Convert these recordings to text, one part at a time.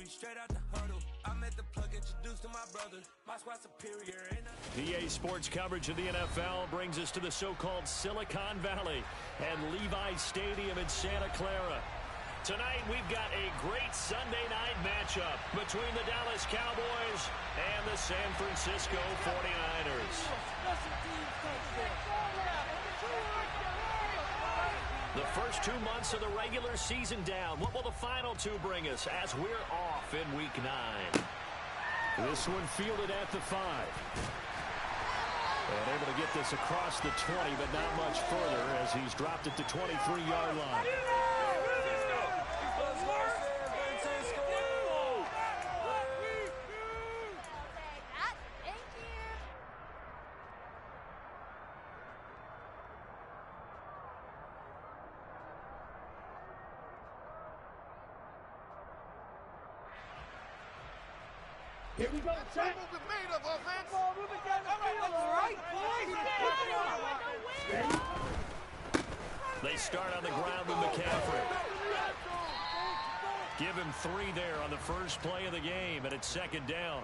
victory straight out the huddle. I met the plug introduced to my brother. My squad superior. PA Sports coverage of the NFL brings us to the so-called Silicon Valley and Levi Stadium in Santa Clara. Tonight, we've got a great Sunday night matchup between the Dallas Cowboys and the San Francisco 49ers. The first 2 months of the regular season down. What will the final two bring us as we're off in Week 9? This one fielded at the 5. And able to get this across the 20, but not much further as he's dropped it to 23-yard line. Here we go. Check. Made of offense. Ball moving down the field. All right, boys. They start on the ground with McCaffrey. Give him 3 there on the first play of the game, and it's second down.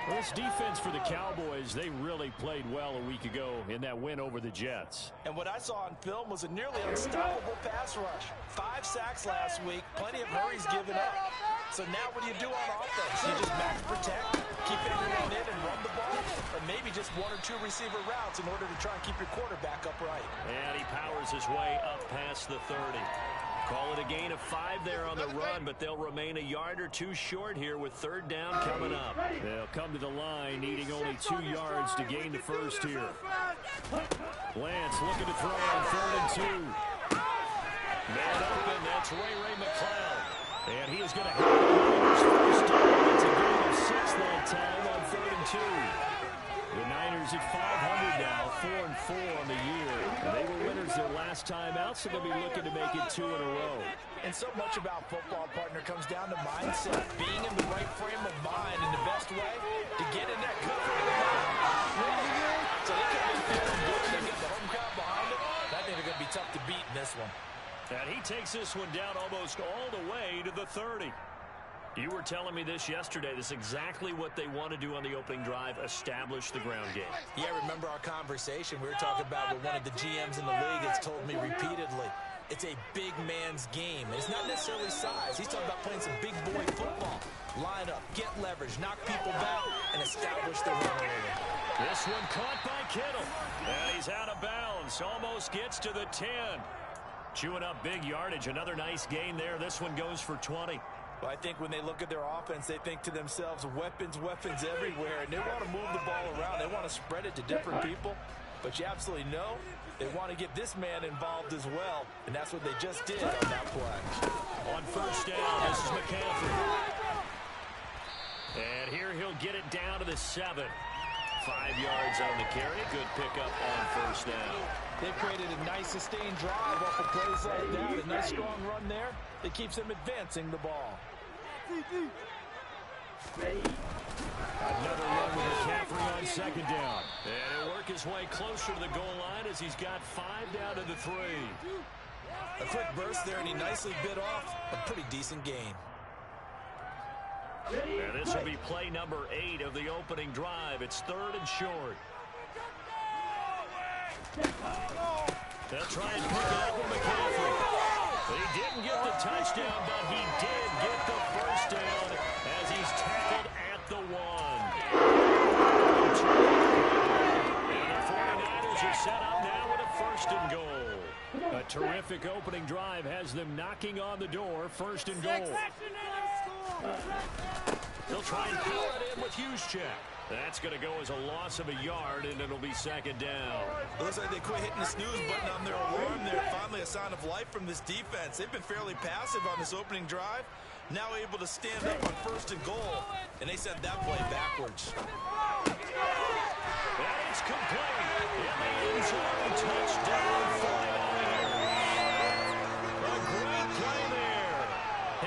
Well, this defense for the Cowboys, they really played well a week ago in that win over the Jets. And what I saw on film was a nearly unstoppable pass rush. 5 sacks last week, plenty of hurries given up. So now what do you do on offense? You just max protect, keep everyone in and run the ball, or maybe just 1 or 2 receiver routes in order to try and keep your quarterback upright. And he powers his way up past the 30. Call it a gain of 5 there on the run, but they'll remain a yard or 2 short here with third down coming up. They'll come to the line needing only 2 yards to gain the first here. Lance looking to throw on 3rd and 2. Man open, that's Ray McCloud. And he is going to have his first down. It's a gain of 6 that time on 3rd and 2. The Niners at 500 now, 4-4 on the year. And they were winners their last time out, so they'll be looking to make it 2 in a row. And so much about football, partner, comes down to mindset. Being in the right frame of mind in the best way to get in that good frame of mind. So they come in feeling good. They get the home crowd behind them. I think they're going to be tough to beat in this one. And he takes this one down almost all the way to the 30. You were telling me this yesterday. This is exactly what they want to do on the opening drive, establish the ground game. Yeah, remember our conversation. We were talking about what one of the GMs in the league has told me repeatedly. It's a big man's game. And it's not necessarily size. He's talking about playing some big boy football. Line up, get leverage, knock people back, and establish the run area. This one caught by Kittle. And he's out of bounds. Almost gets to the 10. Chewing up big yardage. Another nice gain there. This one goes for 20. Well, I think when they look at their offense, they think to themselves, weapons everywhere, and they want to move the ball around. They want to spread it to different people, but you absolutely know they want to get this man involved as well, and that's what they just did on that play. On first down, this is McCaffrey. And here he'll get it down to the 7. 5 yards on the carry. Good pickup on first down. They've created a nice sustained drive off of plays like that. A nice strong run there that keeps them advancing the ball. Another run with McCaffrey on second down. And he'll work his way closer to the goal line as he's got 5 down to the 3. A quick burst there, and he nicely bit off a pretty decent gain. And this will be play number 8 of the opening drive. It's 3rd and short. They'll try and pick it up with McCaffrey. He didn't get the touchdown, but he did get the first down as he's tackled at the 1. And the 49ers are set up now with a 1st and goal. A terrific opening drive has them knocking on the door. 1st and goal. They'll try and power it in with Juszczyk. That's going to go as a loss of a yard, and it'll be second down. It looks like they quit hitting the snooze button on their alarm there. Finally a sign of life from this defense. They've been fairly passive on this opening drive. Now able to stand up on 1st and goal, and they sent that play backwards. And it's complete. In the end zone, touchdown 49ers. A great play there.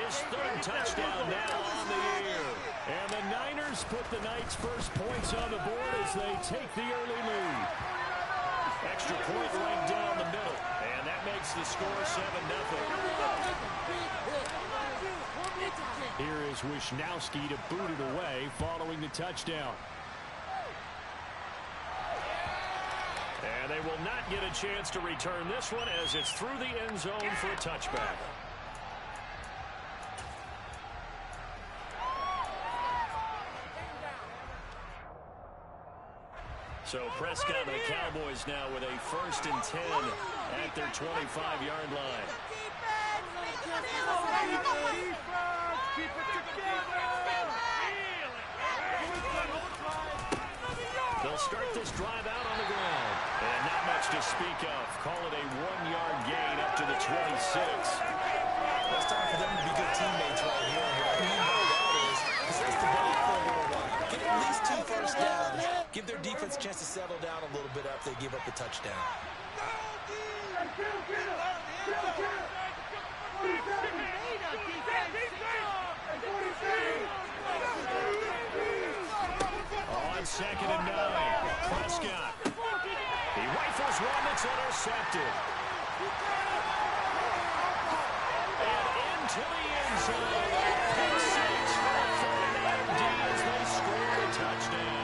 His 3rd touchdown now on the year. And the Niners put the Knights' first points on the board as they take the early lead. Extra point right down the middle. And that makes the score 7-0. Here is Wisnowski to boot it away following the touchdown. And they will not get a chance to return this one as it's through the end zone for a touchback. So Prescott and the Cowboys now with a 1st and 10 at their 25-yard line. They'll start this drive out on the ground. And not much to speak of. Call it a 1-yard gain up to the 26. It's time for them to be good teammates right here. What I mean by that is, possess the ball for a little while. Get at least 2 first downs. Give their defense a chance to settle down a little bit after they give up the touchdown. On 2nd and 9, Prescott. He rifles one that's intercepted. And into the end zone. Pick 6 for the 49 D as they score a touchdown.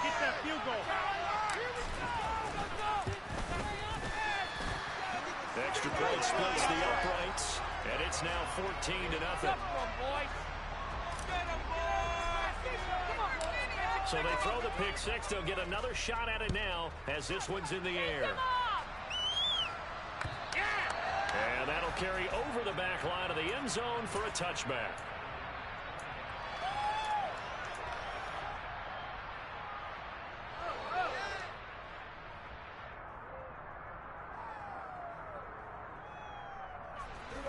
Get that field goal. Extra point splits the uprights, and it's now 14-0. So they throw the pick 6. They'll get another shot at it now as this one's in the air. And that'll carry over the back line of the end zone for a touchback.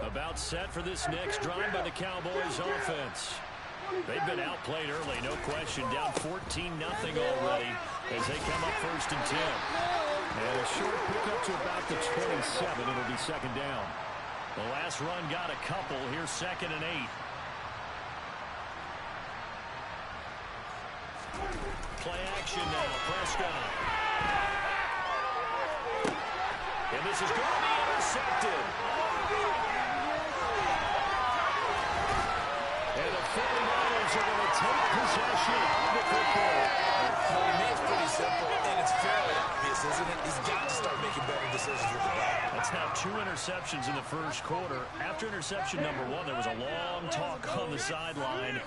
About set for this next drive by the Cowboys offense. They've been outplayed early, no question. Down 14-0 already as they come up 1st and 10. And a short pickup to about the 27. It'll be 2nd down. The last run got a couple. Here's 2nd and 8. Play action now. Prescott. And this is going to be intercepted. And the 49ers are going to take possession of the football. For me, it's pretty simple, and it's fairly obvious, isn't it? He's got to start making better decisions with the ball. That's now 2 interceptions in the first quarter. After interception number 1, there was a long talk on the sideline,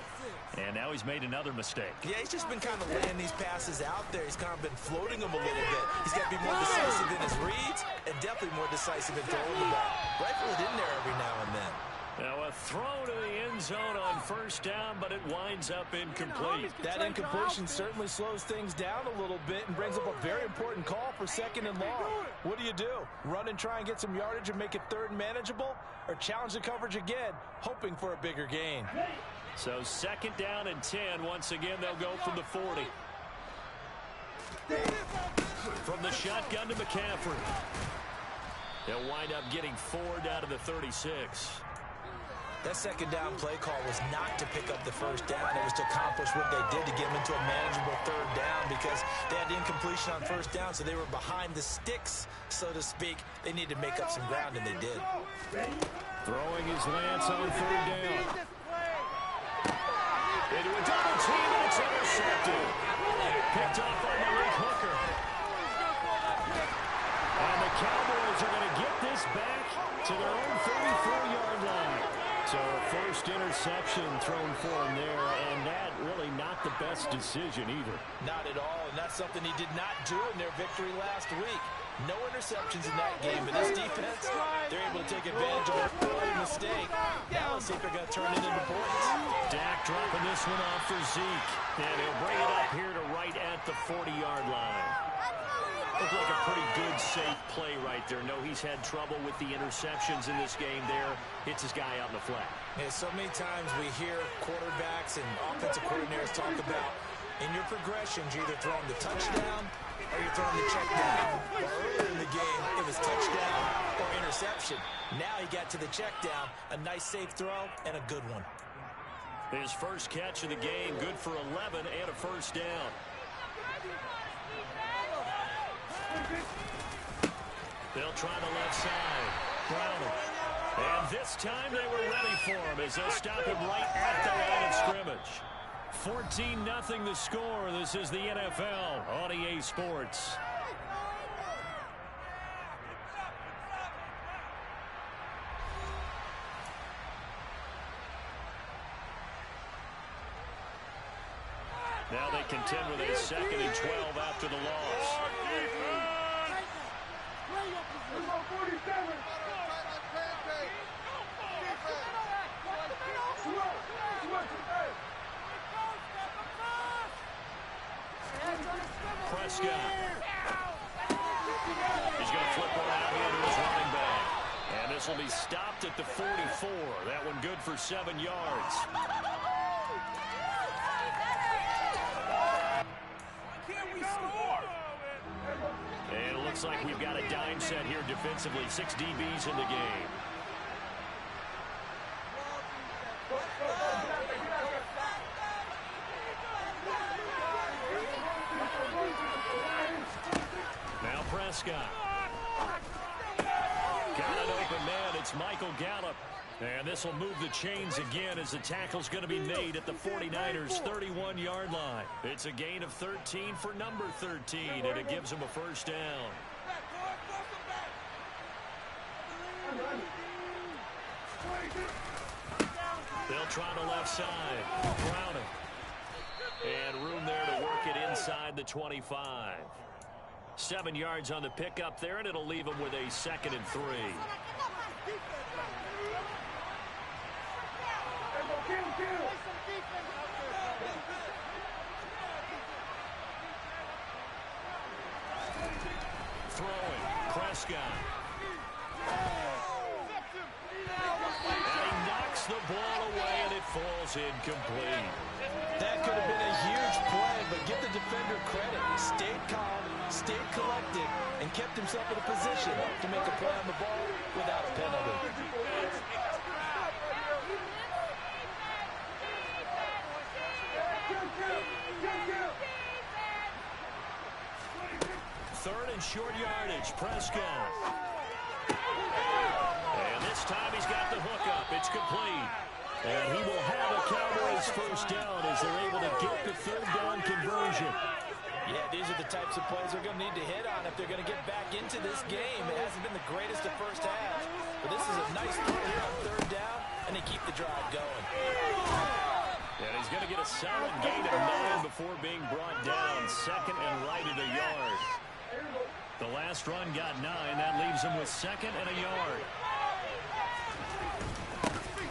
and now he's made another mistake. Yeah, he's just been kind of laying these passes out there. He's kind of been floating them a little bit. He's got to be more decisive in his reads and definitely more decisive in throwing the ball. Rifle it in there every now and then. Now a throw to the end zone on 1st down, but it winds up incomplete. That incompletion certainly slows things down a little bit and brings up a very important call for 2nd and long. What do? Run and try and get some yardage and make it 3rd and manageable? Or challenge the coverage again, hoping for a bigger gain? So 2nd down and 10. Once again, they'll go from the 40. From the shotgun to McCaffrey. They'll wind up getting 4 down to the 36. That 2nd down play call was not to pick up the 1st down. It was to accomplish what they did to get them into a manageable 3rd down because they had incompletion on 1st down, so they were behind the sticks, so to speak. They needed to make up some ground, and they did. Throwing his Lance on 3rd down. Into a double team, and it's intercepted. Picked off by Malik Hooker. And the Cowboys are going to get this back to their own 34-yard line. So a 1st interception thrown for him there, and that really not the best decision either. Not at all, and that's something he did not do in their victory last week. No interceptions in that game, but this defense, they're able to take advantage of an early mistake. Now let's see if they're going to turn it into points. Dak dropping this one off for Zeke, and he'll bring it up here to right at the 40-yard line. Looked like a pretty good, safe play right there. No, he's had trouble with the interceptions in this game there. Hits his guy out in the flat. Yeah, so many times we hear quarterbacks and offensive coordinators talk about in your progressions, you're either throwing the touchdown or you're throwing the check down. Well, earlier in the game, it was touchdown or interception. Now he got to the check down. A nice, safe throw and a good one. His first catch of the game, good for 11 and a 1st down. They'll try the left side. Browner. And this time they were ready for him as they'll stop him right at the line of scrimmage. 14-0 the score. This is the NFL on EA Sports. Now they contend with a 2nd and 12 after the loss. Prescott. He's going to flip one out here to his running back. And this will be stopped at the 44. That one good for 7 yards. And it looks like we've got a dime set here defensively. 6 DBs in the game. Now Prescott. Got an open man. It's Michael Gallup. And this will move the chains again as the tackle's going to be made at the 49ers' 31-yard line. It's a gain of 13 for number 13, and it gives him a first down. They'll try the left side. Browning. And room there to work it inside the 25. 7 yards on the pickup there, and it'll leave him with a 2nd and 3. Throwing. Prescott. And he knocks the ball away, and it falls incomplete. That could have been a huge play, but give the defender credit. He stayed calm, stayed collected, and kept himself in a position to make a play on the ball without a penalty. Third and short yardage. Prescott. And this time he's got the hook up. It's complete. And he will have a Cowboys first down as they're able to get the 3rd down conversion. Yeah, these are the types of plays they're going to need to hit on if they're going to get back into this game. It hasn't been the greatest of first halves, but this is a nice throw here on 3rd down, and they keep the drive going. And he's going to get a solid gain of 9 before being brought down. 2nd and right at a yard. The last run got 9. That leaves him with 2nd and a yard.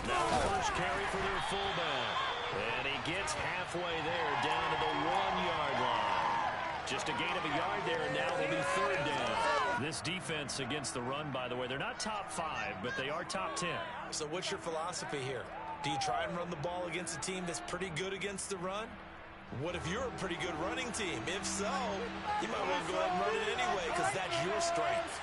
Now the first carry for their fullback. And he gets halfway there down to the 1-yard line. Just a gain of a yard there, and now it'll be 3rd down. This defense against the run, by the way, they're not top 5, but they are top 10. So what's your philosophy here? Do you try and run the ball against a team that's pretty good against the run? What if you're a pretty good running team? If so, you might want to go ahead and run it anyway because that's your strength.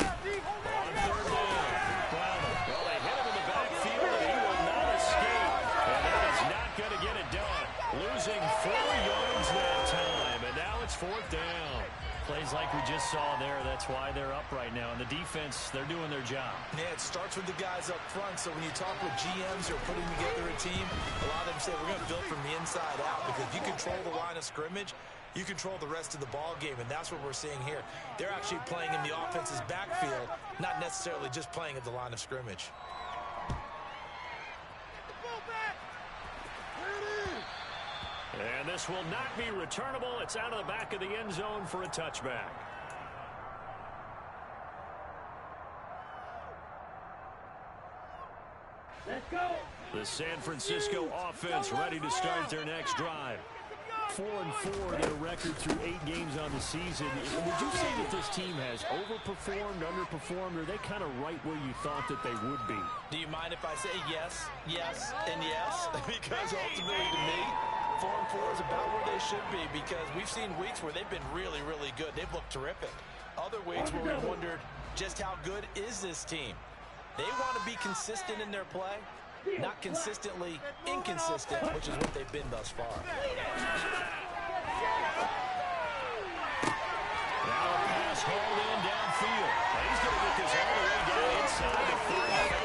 On 3rd down, Browner. Well, they hit him in the backfield, and he will not escape. And that is not going to get it done. Losing 4 yards that time, and now it's 4th down. Plays like we just saw there. That's why they're up right now. And the defense, they're doing their job. Yeah, it starts with the guys up front. So when you talk with GMs who are putting together a team, a lot of them say we're going to build from the inside out because if you control the line of scrimmage, you control the rest of the ball game, and that's what we're seeing here. They're actually playing in the offense's backfield, not necessarily just playing at the line of scrimmage. And this will not be returnable. It's out of the back of the end zone for a touchback. Let's go. The San Francisco offense ready to start their next drive. 4-4 their record through 8 games on the season. Would you say that this team has overperformed, underperformed, or are they kind of right where you thought that they would be? Do you mind if I say yes, yes, and yes? Because ultimately to me, 4-4 is about where they should be because we've seen weeks where they've been really, really good. They've looked terrific. Other weeks where we've wondered just how good is this team. They want to be consistent in their play, not consistently inconsistent, which is what they've been thus far. Now a pass is hauled in downfield. And he's going to get this all the way down inside the 35.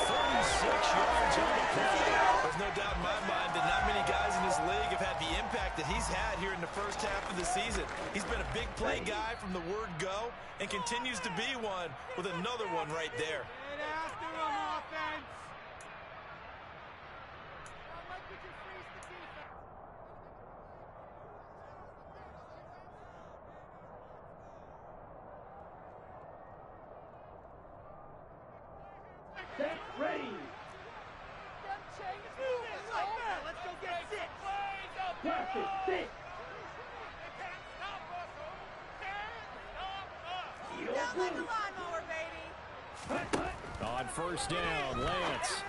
46 yards on the play. There's no doubt in my mind that not many guys in this league have had the impact that he's had here in the first half of the season. He's been a big play guy from the word go and continues to be one with another one right there. Get after him, offense. Set, ready. Let's go get six. Practice, sit. Down like a lawnmower, baby. On first down, Lance.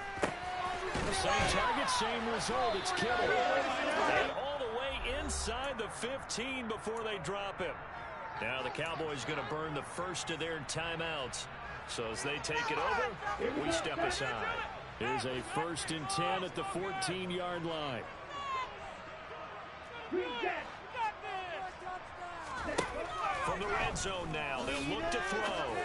Same target, same result. It's Kittle. And all the way inside the 15 before they drop him. Now the Cowboys going to burn the first of their timeouts. So as they take it over, we step aside. Here's a 1st and 10 at the 14-yard line. From the red zone now, they'll look to throw.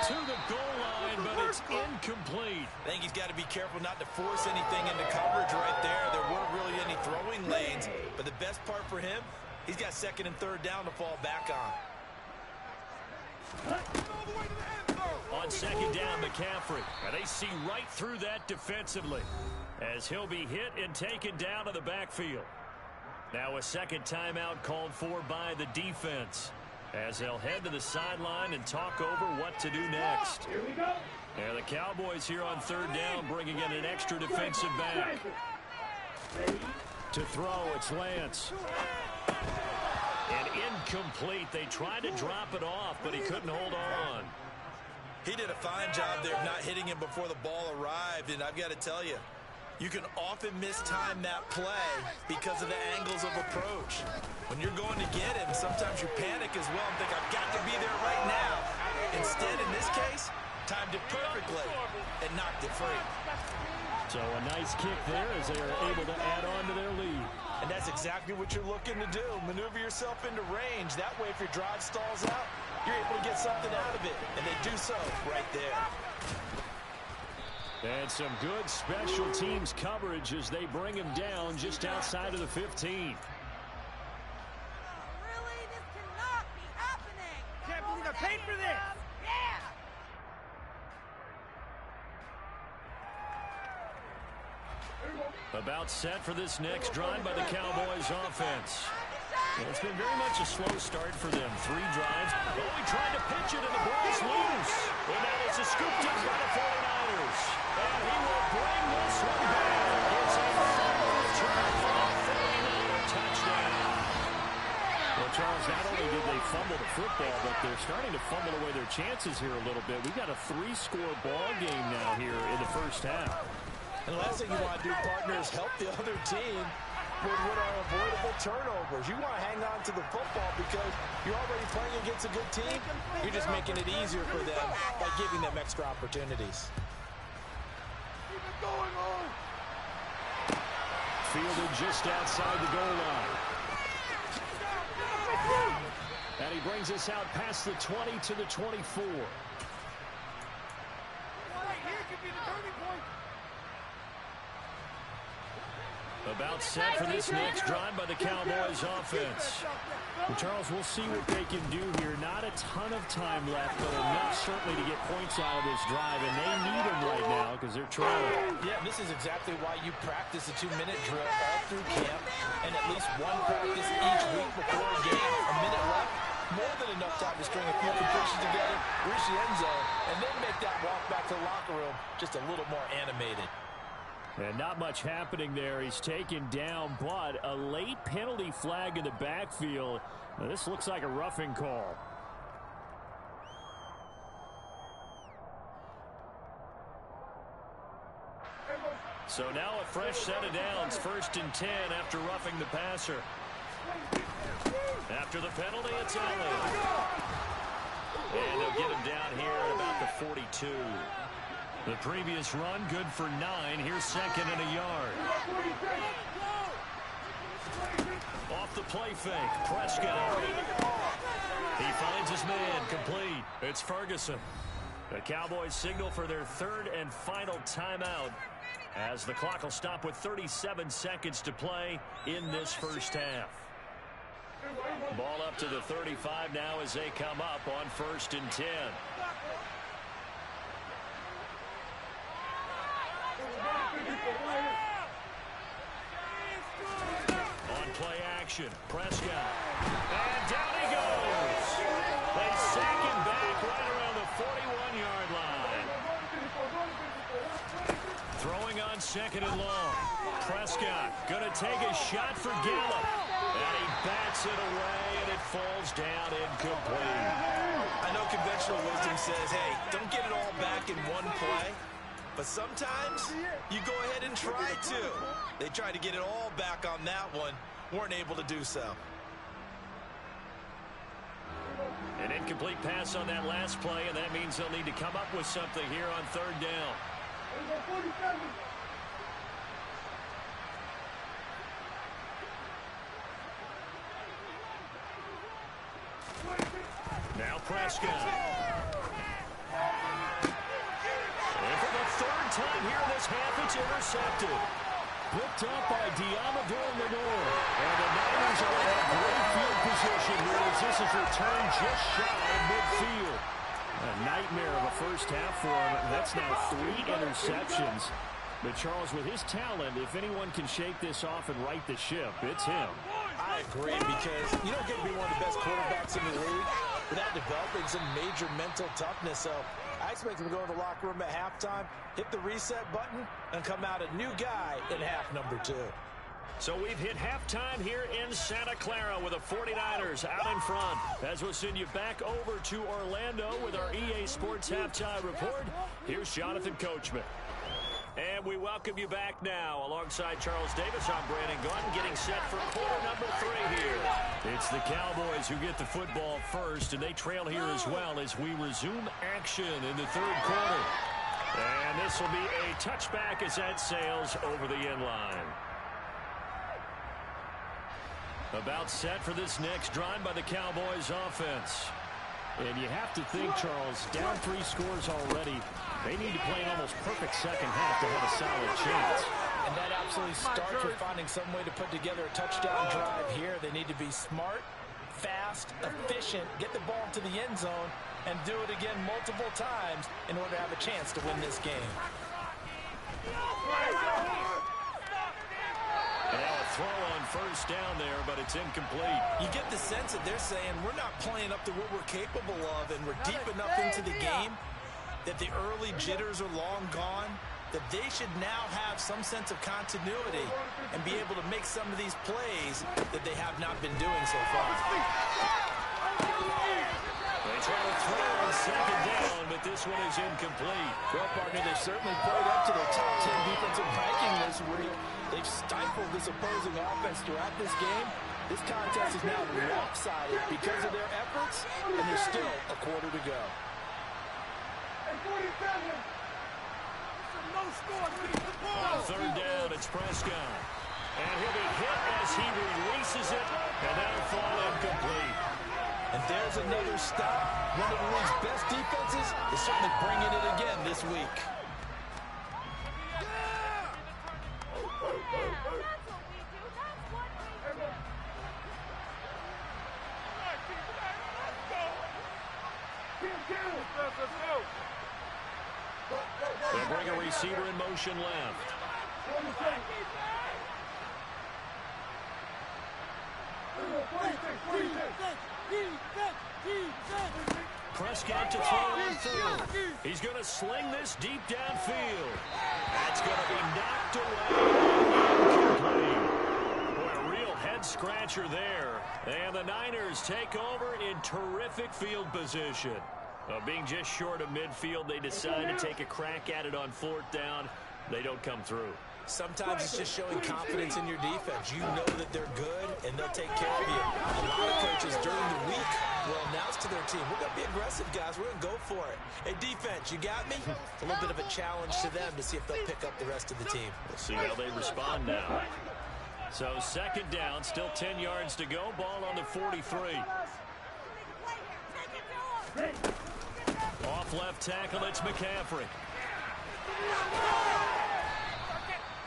To the goal line, but it's incomplete. I think he's got to be careful not to force anything into coverage right there. There weren't really any throwing lanes, but the best part for him, he's got 2nd and 3rd down to fall back on. On 2nd down, McCaffrey. And they see right through that defensively as he'll be hit and taken down to the backfield. Now a 2nd timeout called for by the defense as they'll head to the sideline and talk over what to do next. Here we go. And the Cowboys here on 3rd down bringing in an extra defensive back. To throw, it's Lance. And incomplete. They tried to drop it off, but he couldn't hold on. He did a fine job there of not hitting him before the ball arrived, and I've got to tell you, you can often mistime that play because of the angles of approach. When you're going to get him, sometimes you panic as well and think, I've got to be there right now. Instead, in this case, timed it perfectly and knocked it free. So a nice kick there as they are able to add on to their lead. And that's exactly what you're looking to do. Maneuver yourself into range. That way, if your drive stalls out, you're able to get something out of it. And they do so right there. And some good special teams coverage as they bring him down just outside of the 15. Really? This cannot be happening. Can't believe I paid for this. Yeah. About set for this next drive by the Cowboys offense. Well, it's been very much a slow start for them. 3 drives. Oh, he tried to pitch it, and the ball's loose. And now it's a scooped up by the 49ers. And he will bring this one back. It's a fumble return for a 49er touchdown. Well, Charles, not only did they fumble the football, but they're starting to fumble away their chances here a little bit. We've got a 3-score ball game now here in the first half. And the last thing you want to do, partner, is help the other team with what are avoidable turnovers. You want to hang on to the football because you're already playing against a good team. You're just making it easier for them by giving them extra opportunities. Keep it going, oh. Fielded just outside the goal line. And he brings us out past the 20 to the 24. Right here could be the turning point. About set for this next drive by the Cowboys offense. Well, Charles, we'll see what they can do here. Not a ton of time left, but enough certainly to get points out of this drive, and they need them right now because they're trailing. Yeah, this is exactly why you practice a 2-minute drill all through camp and at least one practice each week before a game. A minute left, more than enough time to string a few completions together, reach the end zone, and then make that walk back to the locker room just a little more animated. And not much happening there. He's taken down, but a late penalty flag in the backfield. Now, this looks like a roughing call. So now a fresh set of downs, 1st and 10 after roughing the passer. After the penalty, it's Allen. And they'll get him down here at about the 42. The previous run, good for 9. Here's 2nd and a yard. Off the play fake, Prescott. He finds his man, complete. It's Ferguson. The Cowboys signal for their third and final timeout as the clock will stop with 37 seconds to play in this first half. Ball up to the 35 now as they come up on 1st and 10. On play action, Prescott. And down he goes. They sack him back right around the 41-yard line. Throwing on 2nd and long. Prescott going to take a shot for Gallup. And he bats it away, and it falls down incomplete. I know conventional wisdom says, hey, don't get it all back in one play. But sometimes you go ahead and try to. They tried to get it all back on that one. Weren't able to do so. An incomplete pass on that last play, and that means they'll need to come up with something here on 3rd down. Now Prescott. And for the 3rd time here in this half, it's intercepted. Picked up by Diamador Lenore. And the Niners are in a great field position here as this is returned just shy of midfield. A nightmare of a first half for him. That's now 3 interceptions. But Charles, with his talent, if anyone can shake this off and right the ship, it's him. I agree, because you don't get to be one of the best quarterbacks in the league without developing some major mental toughness. So I expect him to go in the locker room at halftime, hit the reset button, and come out a new guy in half number 2. So we've hit halftime here in Santa Clara with the 49ers out in front. As we'll send you back over to Orlando with our EA Sports Halftime Report, here's Jonathan Coachman. And we welcome you back now. Alongside Charles Davis, I'm Brandon Gordon, getting set for quarter number 3 here. It's the Cowboys who get the football first, and they trail here as well as we resume action in the 3rd quarter. And this will be a touchback as that sails over the end line. About set for this next drive by the Cowboys offense. And you have to think, Charles, down 3 scores already. They need to play an almost perfect second half to have a solid chance. And that absolutely starts with finding some way to put together a touchdown drive here. They need to be smart, fast, efficient, get the ball to the end zone, and do it again multiple times in order to have a chance to win this game. And now a throw on 1st down there, but it's incomplete. You get the sense that they're saying we're not playing up to what we're capable of, and we're deep enough into the game that the early jitters are long gone, that they should now have some sense of continuity and be able to make some of these plays that they have not been doing so far. They try to throw on 2nd down, but this one is incomplete. Well, partner, they certainly played up to their top 10 defensive ranking this week. They've stifled this opposing offense throughout this game. This contest is now lopsided because of their efforts, and there's still a quarter to go. On 3rd down, it's Prescott. And he'll be hit as he releases it, and that'll fall incomplete. And there's another stop. One of the league's best defenses is certainly bringing it again this week. They bring a receiver in motion left. Prescott to throw on 4. He's going to sling this deep downfield. That's going to be knocked away. Boy, a real head-scratcher there. And the Niners take over in terrific field position. Being just short of midfield, they decide to take a crack at it on 4th down. They don't come through. Sometimes it's just showing confidence in your defense. You know that they're good, and they'll take care of you. A lot of coaches during the week will announce to their team, we're going to be aggressive, guys. We're going to go for it. Hey, defense, you got me? It's a little bit of a challenge to them to see if they'll pick up the rest of the team. We'll see how they respond now. So 2nd down, still 10 yards to go. Ball on the 43. Off left tackle, it's McCaffrey.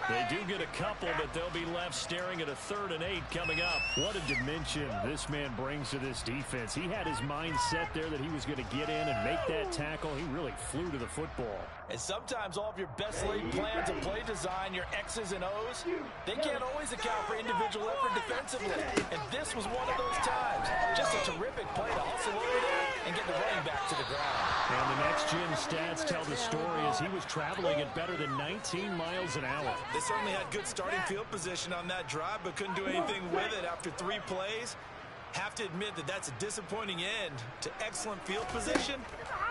They do get a couple, but they'll be left staring at a 3rd and 8 coming up. What a dimension this man brings to this defense. He had his mind set there that he was going to get in and make that tackle. He really flew to the football. And sometimes all of your best laid plans of play design, your X's and O's, they can't always account for individual effort defensively. And this was one of those times. Just a terrific play to hustle over there and get the running back to the ground. And the next gen stats tell the story as he was traveling at better than 19 miles an hour. They certainly had good starting field position on that drive, but couldn't do anything with it after 3 plays. Have to admit that that's a disappointing end to excellent field position.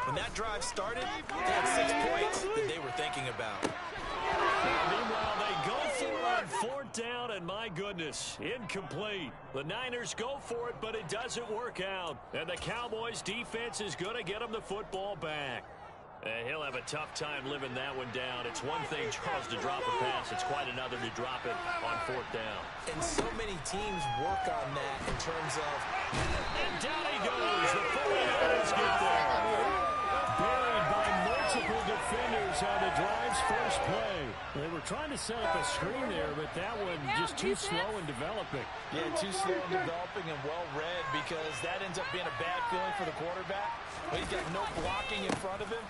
When that drive started, they had 6 points that they were thinking about. Meanwhile, they go for it on 4th down, and my goodness, incomplete. The Niners go for it, but it doesn't work out. And the Cowboys' defense is going to get them the football back. He'll have a tough time living that one down. It's one thing, Charles, to drop a pass. It's quite another to drop it on 4th down. And so many teams work on that in terms of... And down he goes. The 49ers get there. Buried by multiple defenders on the drive's first play. They were trying to set up a screen there, but that one just too slow in developing. Yeah, too slow in developing and well read, because that ends up being a bad feeling for the quarterback. When he's got no blocking in front of him,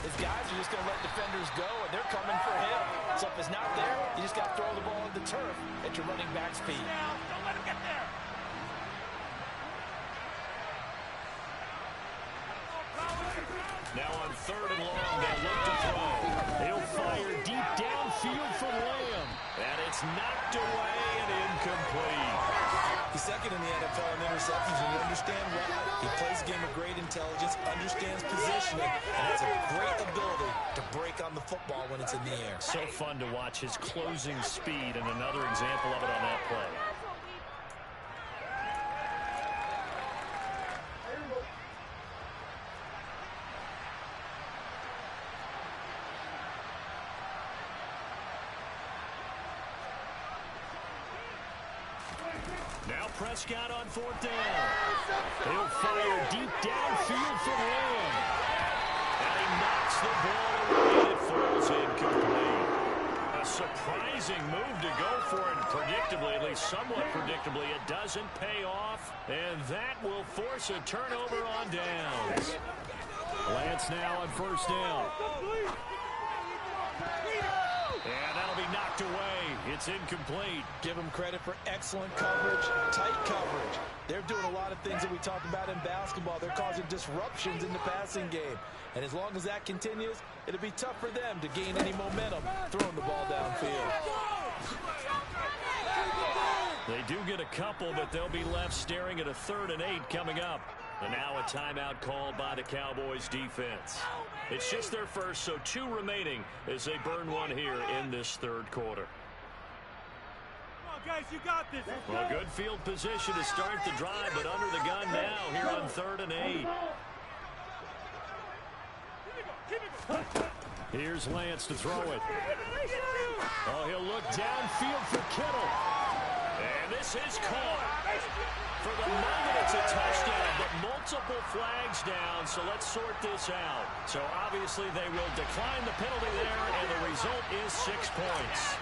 his guys are just going to let defenders go, and they're coming for him. So if it's not there, you just got to throw the ball at the turf at your running back's feet. Don't let him get there. Now on 3rd and long, they'll look to throw. He'll fire deep downfield for Lamb. And it's knocked away and incomplete. He's second in the NFL in interceptions, and you understand why. He plays a game of great intelligence, understands positioning, and has a great ability to break on the football when it's in the air. So fun to watch his closing speed, and another example of it on that play. Now Prescott on 4th down. He'll fire deep downfield for Lamb. And he knocks the ball away, and it falls incomplete. A surprising move to go for it, predictably, at least somewhat predictably. It doesn't pay off, and that will force a turnover on downs. Lance now on 1st down. And that'll be knocked away. It's incomplete. Give them credit for excellent coverage, tight coverage. They're doing a lot of things that we talked about in basketball. They're causing disruptions in the passing game. And as long as that continues, it'll be tough for them to gain any momentum throwing the ball downfield. They do get a couple, but they'll be left staring at a 3rd and 8 coming up. And now a timeout called by the Cowboys defense. It's just their first, so 2 remaining as they burn one here in this 3rd quarter. Come on, guys, you got this. Well, good field position to start the drive, but under the gun now here on 3rd and 8. Here's Lance to throw it. Oh, he'll look downfield for Kittle. And this is caught. For the moment, it's a touchdown, but multiple flags down, so let's sort this out. So obviously they will decline the penalty there, and the result is 6 points.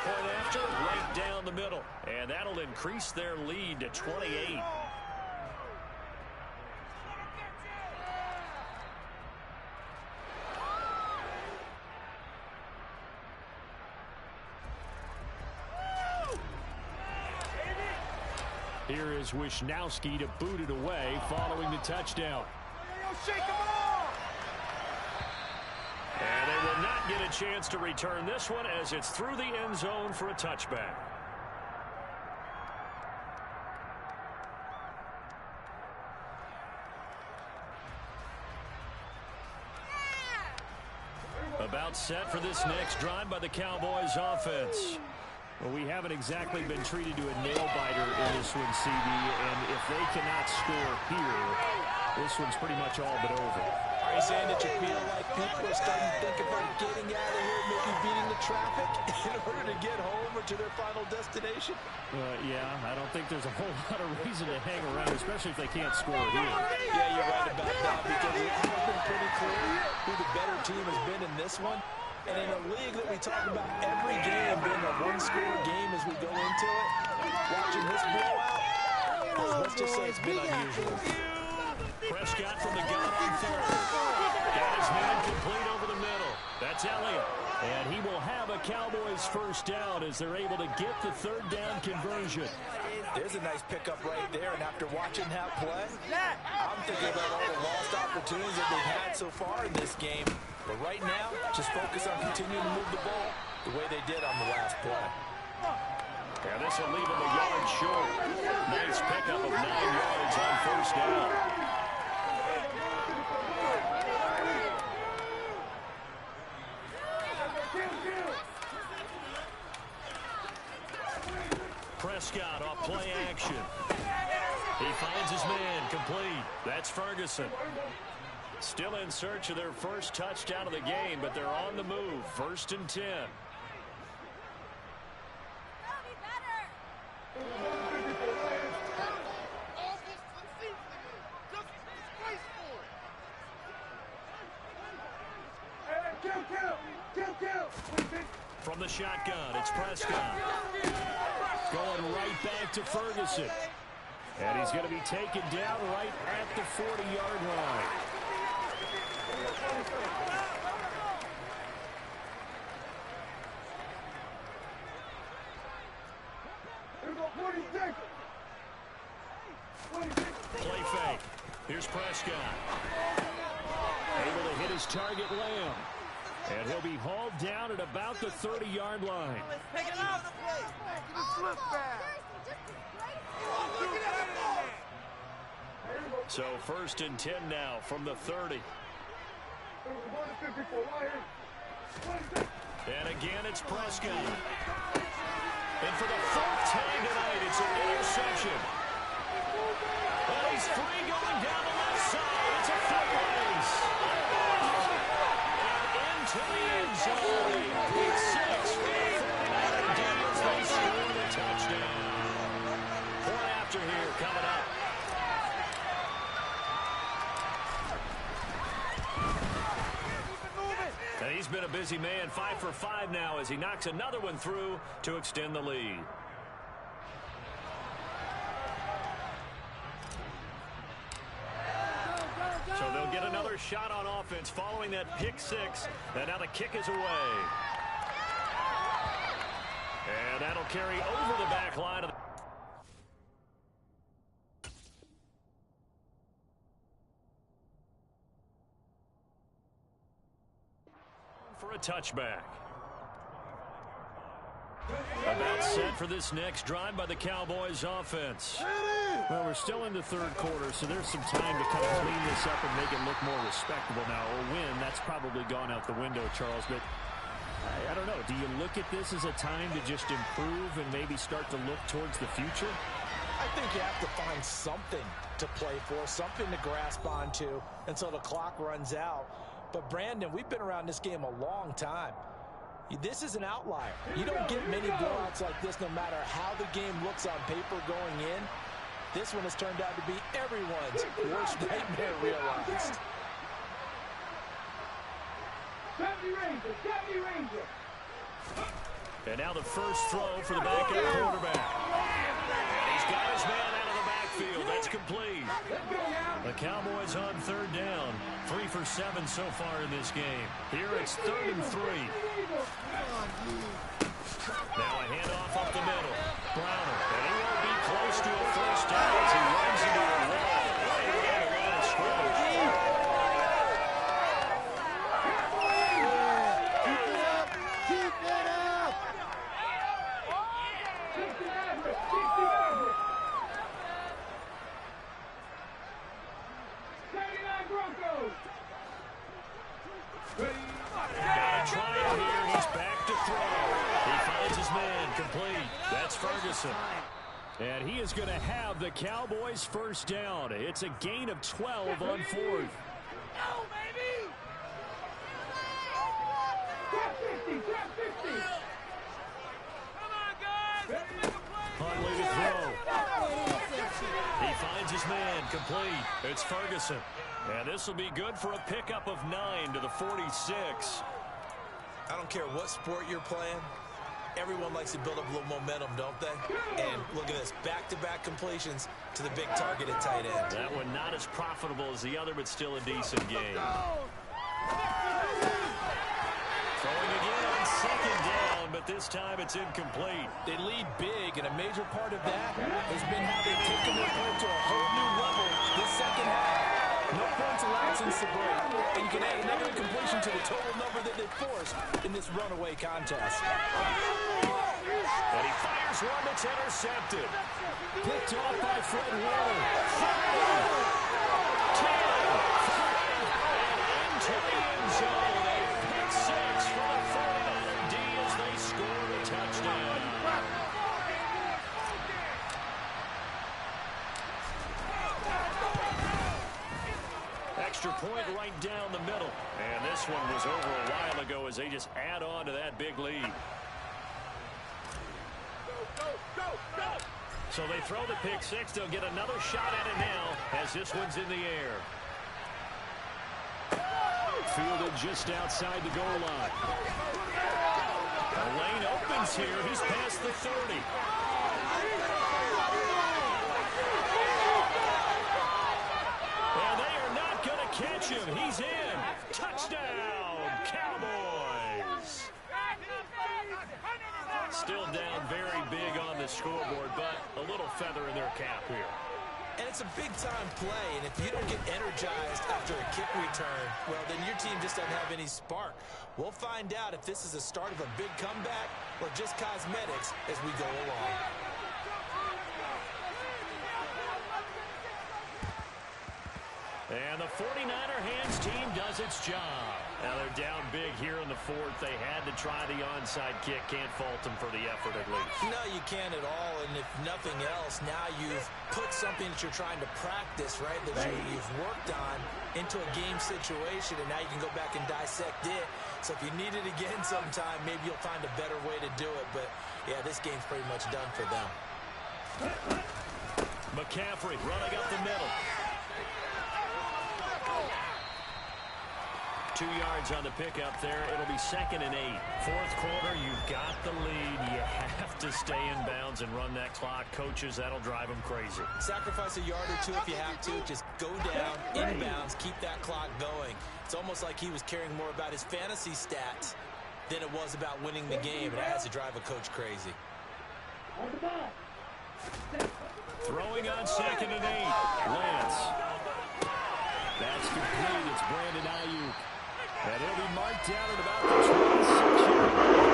Point after, right down the middle, and that'll increase their lead to 28. Here is Wisnowski to boot it away following the touchdown. Shake them all. And they will not get a chance to return this one as it's through the end zone for a touchback. About set for this next drive by the Cowboys offense. Well, we haven't exactly been treated to a nail-biter in this one, CD, and if they cannot score here, this one's pretty much all but over. Are you saying that you feel like people are starting to think about getting out of here, maybe beating the traffic in order to get home or to their final destination? Yeah, I don't think there's a whole lot of reason to hang around, especially if they can't score here. Yeah, you're right about that, because it has been pretty clear who the better team has been in this one. And in a league that we talk about every game being a one-score game as we go into it, watching this blowout, let's just say it's been unusual. Prescott from the gun on third. Got his man complete over the middle. That's Elliott. And he will have a Cowboys first down as they're able to get the third down conversion. There's a nice pickup right there, and after watching that play, I'm thinking about all the lost opportunities that they've had so far in this game. But right now, just focus on continuing to move the ball the way they did on the last play. And this will leave him a yard short. Nice pickup of 9 yards on first down. Prescott off play action. He finds his man complete. That's Ferguson. Still in search of their first touchdown of the game, but they're on the move. 1st and 10. From the shotgun, it's Prescott. Going right back to Ferguson. And he's going to be taken down right at the 40-yard line. Play fake. Here's Prescott. Able to hit his target, Lamb. And he'll be hauled down at about the 30-yard line. Pick it up. So 1st and 10 now from the 30. And again, it's Prescott. And for the 4th time tonight, it's an interception. Well, he's free going down the left side. It's a foot race. And into the end zone. A pick six for the 49er Devils. They score the touchdown. Point after here coming up. And he's been a busy man. 5 for 5 now as he knocks another one through to extend the lead. So they'll get another shot on offense following that pick six. And now the kick is away. And that'll carry over the back line of the for a touchback. About set for this next drive by the Cowboys offense. Well, we're still in the third quarter, so there's some time to kind of clean this up and make it look more respectable now. A win, that's probably gone out the window, Charles. But I don't know. Do you look at this as a time to just improve and maybe start to look towards the future? I think you have to find something to play for, something to grasp onto until the clock runs out. But, Brandon, we've been around this game a long time. This is an outlier. You don't get many blowouts like this no matter how the game looks on paper going in. This one has turned out to be everyone's worst nightmare realized. And now the first throw for the backup quarterback. And he's got his man out of the backfield. That's complete. The Cowboys on third down. 3 for 7 so far in this game. Here it's 3rd and 3. Now a handoff up the middle. Browner. And he won't be close to a first down as he runs into a wall right around the line of scrimmage. Got a trial here. He's back to throw. He finds his man complete. That's Ferguson. And he is going to have the Cowboys first down. It's a gain of 12 on 4th. go, baby! Grab 50, grab 50. Come on, guys! Let's make a play! Huntley to throw. He finds his man, complete. It's Ferguson. And this will be good for a pickup of 9 to the 46. I don't care what sport you're playing. Everyone likes to build up a little momentum, don't they? And look at this, back-to-back completions to the big target at tight end. That one not as profitable as the other, but still a decent game. Throwing again on second down, but this time it's incomplete. They lead big, and a major part of that has been how they've taken their play to a whole new level this second half. No points allowed since the break, and you can add a negative completion to the total number that they forced in this runaway contest. And he fires one that's intercepted. Picked off by Fred Warner. 5, 10, 5, and into the end zone. A pick six for the 49er D as they score the touchdown. Extra point right down the middle. And this one was over a while ago as they just add on to that big lead. So they throw the pick six. They'll get another shot at it now as this one's in the air. Fielded just outside the goal line. The lane opens here. He's past the 30. And they are not going to catch him. He's in. Touchdown, Cowboys. Still down very big on the scoreboard, but a little feather in their cap here. And it's a big-time play, and if you don't get energized after a kick return, well, then your team just doesn't have any spark. We'll find out if this is the start of a big comeback or just cosmetics as we go along. And the 49er hands team does its job. Now they're down big here in the fourth. They had to try the onside kick. Can't fault them for the effort at least. No, you can't at all. And if nothing else, now you've put something that you're trying to practice, right, that you've worked on into a game situation, and now you can go back and dissect it. So if you need it again sometime, maybe you'll find a better way to do it. But, yeah, this game's pretty much done for them. McCaffrey running up the middle. 2 yards on the pickup there. It'll be 2nd and 8. Fourth quarter, you've got the lead. You have to stay in bounds and run that clock. Coaches, that'll drive them crazy. Sacrifice a yard or two if you have to. Just go down, inbounds, keep that clock going. It's almost like he was caring more about his fantasy stats than it was about winning the game. And that has to drive a coach crazy. Throwing on 2nd and 8. Lance. That's complete. It's Brandon Ayuk. And he'll be marked down at about the 26 yard line.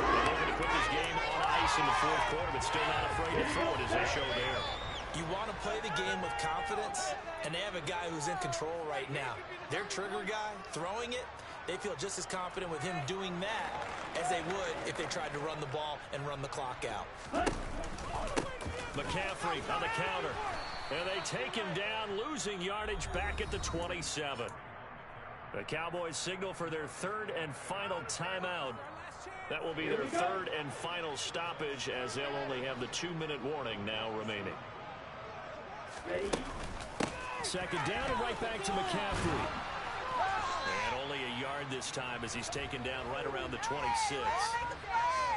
They're looking to put this game on ice in the fourth quarter, but still not afraid to throw it as they show there. You want to play the game with confidence, and they have a guy who's in control right now. Their trigger guy, throwing it, they feel just as confident with him doing that as they would if they tried to run the ball and run the clock out. McCaffrey on the counter. And they take him down, losing yardage back at the 27. The Cowboys signal for their third and final timeout. That will be their third and final stoppage as they'll only have the 2-minute warning now remaining. Second down and right back to McCaffrey. And only a yard this time as he's taken down right around the 26.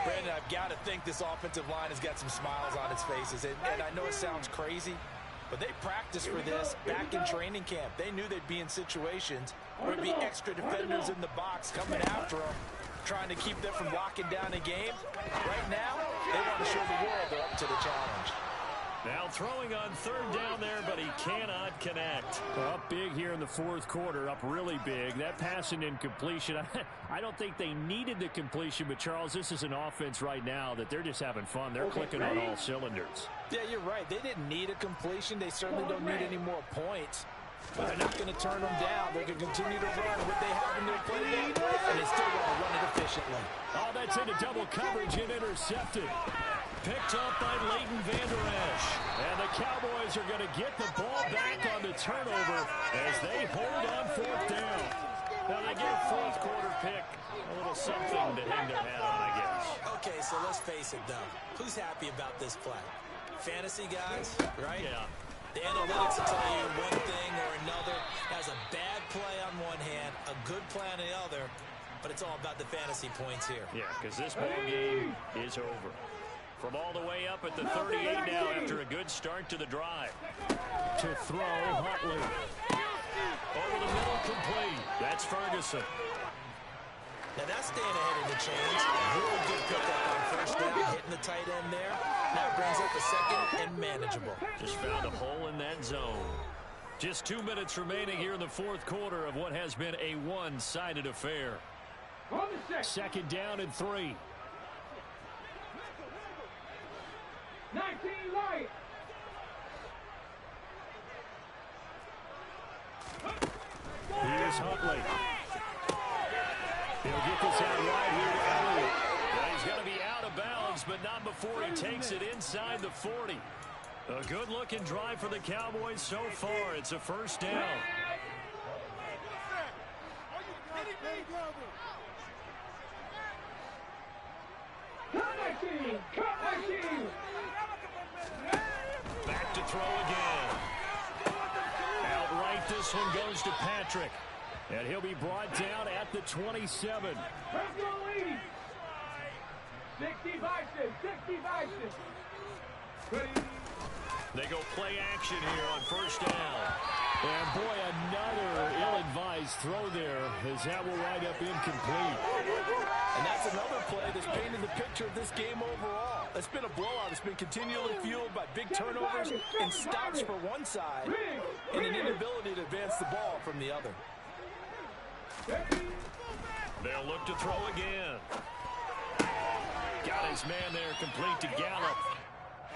Brandon, I've got to think this offensive line has got some smiles on its faces. And I know it sounds crazy, but they practiced for this back in training camp. They knew they'd be in situations where there'd be extra defenders in the box coming after them, trying to keep them from locking down a game. Right now, they want to show the world they're up to the challenge. Now throwing on third down there, but he cannot connect. Up big here in the fourth quarter, up really big. That passing incompletion, I don't think they needed the completion, but Charles, this is an offense right now that they're just having fun. They're clicking on all cylinders. Yeah, you're right. They didn't need a completion. They certainly don't need any more points. But they're not going to turn them down. They're going to continue to run what they have in their playbook, and they still want to run it efficiently. Oh, that's into double coverage and intercepted. Picked up by Leighton Vander Esch. And the Cowboys are going to get the ball back on the turnover as they hold on fourth down. Now they get a fourth quarter pick. A little something to hang their hat on, I guess. Okay, so let's face it, though. Who's happy about this play? Fantasy guys, right? Yeah. The analytics will tell you one thing or another. Has a bad play on one hand, a good play on the other, but it's all about the fantasy points here. Yeah, because this ball game is over. From all the way up at the 38 now after a good start to the drive. To throw, Huntley. Over the middle, complete. That's Ferguson. Now that's staying ahead of the chains. Really good pickup on first down, hitting the tight end there. Now brings up a second and manageable. Just found a hole in that zone. Just 2 minutes remaining here in the fourth quarter of what has been a one-sided affair. Second down and 3. 19 light. Here's Huntley. He'll get this out right here to Elliott. Well, he's going to be out of bounds, but not before he takes it inside the 40. A good-looking drive for the Cowboys so far. It's a first down. Back to throw again. Outright, this one goes to Patrick. And he'll be brought down at the 27. 60 They go play action here on first down. And boy, another ill-advised throw there as that will wind up incomplete. And that's another play that's painted the picture of this game overall. It's been a blowout. It's been continually fueled by big turnovers and stops for one side and an inability to advance the ball from the other. They'll look to throw again. Got his man there, complete to Gallup.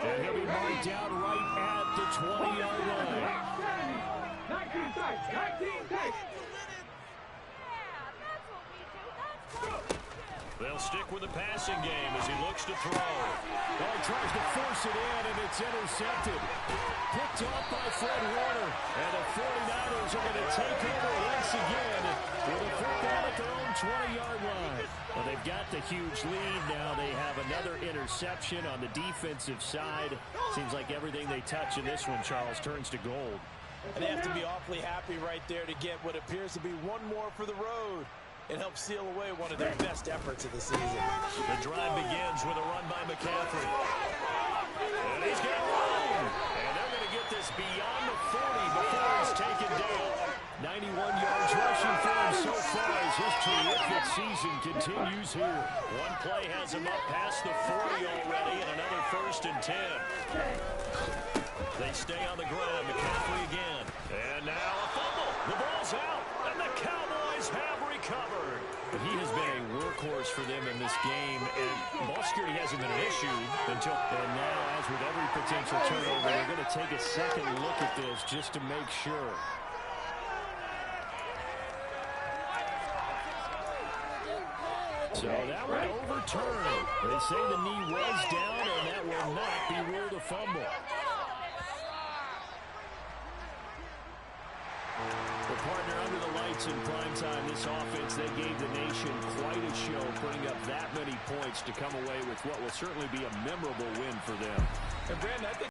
And he'll be marked down right at the 20-yard line. 19 tight, 19 tight. They'll stick with the passing game as he looks to throw. Oh, he tries to force it in, and it's intercepted. Picked off by Fred Warner. And the 49ers are going to take over once again with a football at their own 20-yard line. Well, they've got the huge lead now. They have another interception on the defensive side. Seems like everything they touch in this one, Charles, turns to gold. And they have to be awfully happy right there to get what appears to be one more for the road and help seal away one of their best efforts of the season. The drive begins with a run by McCaffrey. And he's got room. And they're going to get this beyond the 40 before he's taken down. 91 yards rushing for him so far as his terrific season continues here. One play has him up past the 40 already and another first and 10. They stay on the ground. McCaffrey again. And now a fumble. The ball's out. And the Cowboys have recovered. But he has been a workhorse for them in this game. And ball security hasn't been an issue until. And now, as with every potential turnover, they're going to take a second look at this just to make sure. So that one overturned. They say the knee was down, and that will not be ruled a fumble. The partner under the lights in primetime, this offense, they gave the nation quite a show, putting up that many points to come away with what will certainly be a memorable win for them. And Brandon, I think